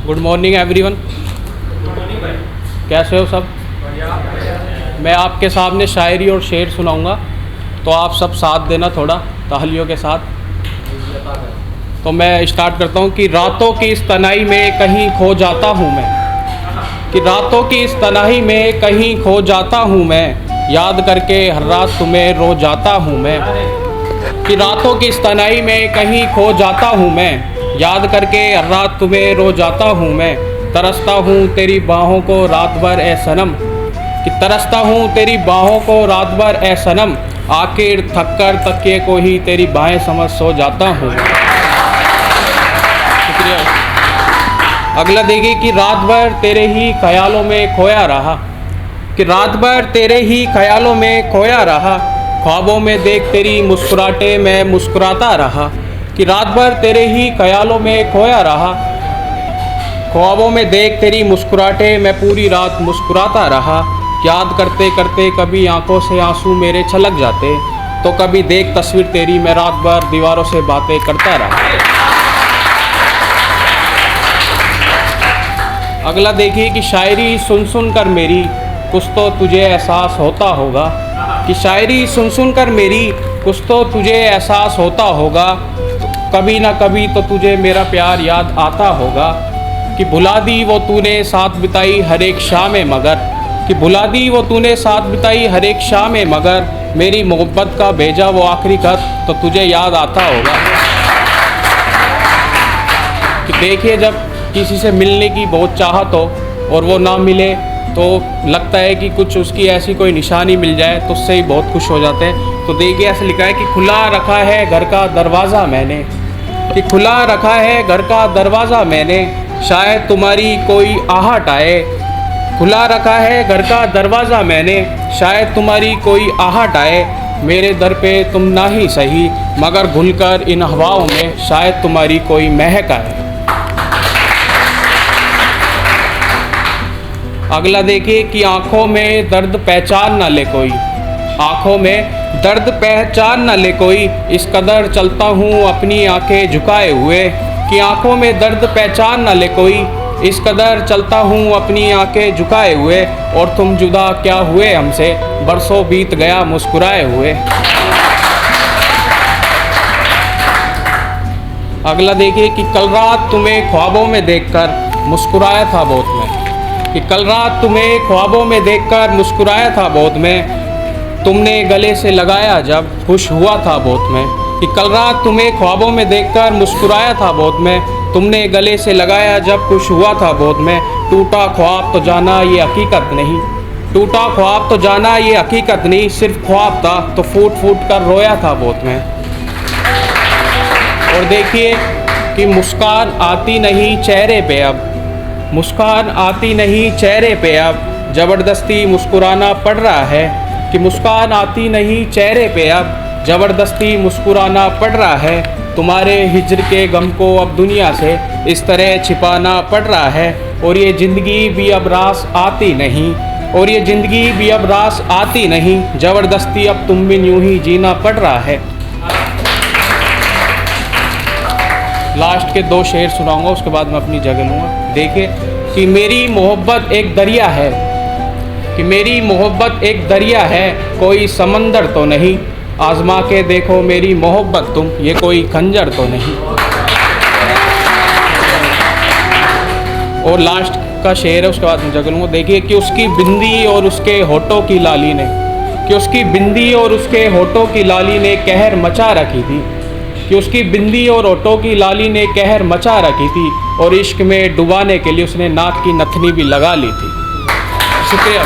Good morning everyone. कैसे हो सब? मैं आपके सामने शायरी और शेर सुनाऊंगा, तो आप सब साथ देना थोड़ा तालियों के साथ। तो मैं स्टार्ट करता हूँ कि रातों की इस तन्हाई में कहीं खो जाता हूँ मैं, कि रातों की इस तन्हाई में कहीं खो जाता हूँ मैं, याद करके हर रात तुम्हें रो जाता हूँ मैं। कि रातों की इस तन्हाई में कहीं खो जाता हूँ मैं, याद करके हर रात तुम्हें रो जाता हूँ मैं। तरसता हूँ तेरी बाहों को रात भर ए सनम, कि तरसता हूँ तेरी बाहों को रात भर ए सनम, आखिर थक कर तकिए को ही तेरी बाहें समझ सो जाता हूँ। शुक्रिया। अगला देखिए कि रात भर तेरे ही ख्यालों में खोया रहा, कि रात भर तेरे ही ख्यालों में खोया रहा, ख्वाबों में देख तेरी मुस्कुराहटें मैं मुस्कुराता रहा। कि रात भर तेरे ही ख्यालों में खोया रहा, ख्वाबों में देख तेरी मुस्कुराहटें मैं पूरी रात मुस्कुराता रहा। याद करते करते कभी आंखों से आंसू मेरे छलक जाते, तो कभी देख तस्वीर तेरी मैं रात भर दीवारों से बातें करता रहा। अगला देखिए कि शायरी सुन सुन कर मेरी कुछ तो तुझे एहसास होता होगा, कि शायरी सुन सुन कर मेरी कुछ तो तुझे एहसास होता होगा, कभी ना कभी तो तुझे मेरा प्यार याद आता होगा। कि भुला दी वो तूने साथ बिताई हर एक शाम में मगर, कि भुला दी वो तूने साथ बिताई हर एक शाम में मगर, मेरी मोहब्बत का भेजा वो आखिरी खत तो तुझे याद आता होगा। कि देखिए जब किसी से मिलने की बहुत चाहत हो और वो ना मिले, तो लगता है कि कुछ उसकी ऐसी कोई निशानी मिल जाए तो उससे ही बहुत खुश हो जाते हैं। तो देखिए ऐसे लिखा है कि खुला रखा है घर का दरवाज़ा मैंने, कि खुला रखा है घर का दरवाज़ा मैंने, शायद तुम्हारी कोई आहट आए। खुला रखा है घर का दरवाज़ा मैंने, शायद तुम्हारी कोई आहट आए, मेरे दर पे तुम ना ही सही मगर घुलकर इन हवाओं में शायद तुम्हारी कोई महक आए। अगला देखिए कि आँखों में दर्द पहचान ना ले कोई, आँखों में दर्द पहचान ना ले कोई, इस कदर चलता हूँ अपनी आंखें झुकाए हुए। कि आँखों में दर्द पहचान ना ले कोई, इस कदर चलता हूँ अपनी आंखें झुकाए हुए, और तुम जुदा क्या हुए हमसे बरसों बीत गया मुस्कुराए हुए। अगला देखिए कि कल रात तुम्हें ख्वाबों में देखकर मुस्कुराया था बहुत मैं, कि कल रात तुम्हें ख्वाबों में देखकर मुस्कुराया था बहुत मैं, तुमने गले से लगाया जब खुश हुआ था बहुत मैं। कि कल रात तुम्हें ख्वाबों में देखकर मुस्कुराया था बहुत मैं, तुमने गले से लगाया जब खुश हुआ था बहुत मैं। टूटा ख्वाब तो जाना ये हकीकत नहीं, टूटा ख्वाब तो जाना ये हकीकत नहीं, सिर्फ ख्वाब था तो फूट फूट कर रोया था बहुत मैं। और देखिए कि मुस्कान आती नहीं चेहरे पे अब, मुस्कान आती नहीं चेहरे पे अब, ज़बरदस्ती मुस्कुराना पड़ रहा है। कि मुस्कान आती नहीं चेहरे पे अब, ज़बरदस्ती मुस्कुराना पड़ रहा है, तुम्हारे हिज्र के गम को अब दुनिया से इस तरह छिपाना पड़ रहा है। और ये ज़िंदगी भी अब रास आती नहीं, और ये ज़िंदगी भी अब रास आती नहीं, ज़बरदस्ती अब तुम बिन यूं ही जीना पड़ रहा है। लास्ट के 2 शेर सुनाऊंगा, उसके बाद मैं अपनी जगह लूँगा। देखिए कि मेरी मोहब्बत एक दरिया है, कि मेरी मोहब्बत एक दरिया है, कोई समंदर तो नहीं, आजमा के देखो मेरी मोहब्बत तुम, ये कोई खंजर तो नहीं। और लास्ट का शेर है, उसके बाद मैं जगह लूँगा। देखिए कि उसकी बिंदी और उसके होठों की लाली ने, कि उसकी बिंदी और उसके होठों की लाली ने कहर मचा रखी थी, कि उसकी बिंदी और होठों की लाली ने कहर मचा रखी थी, और इश्क में डुबाने के लिए उसने नाक की नथनी भी लगा ली थी। शुक्रिया।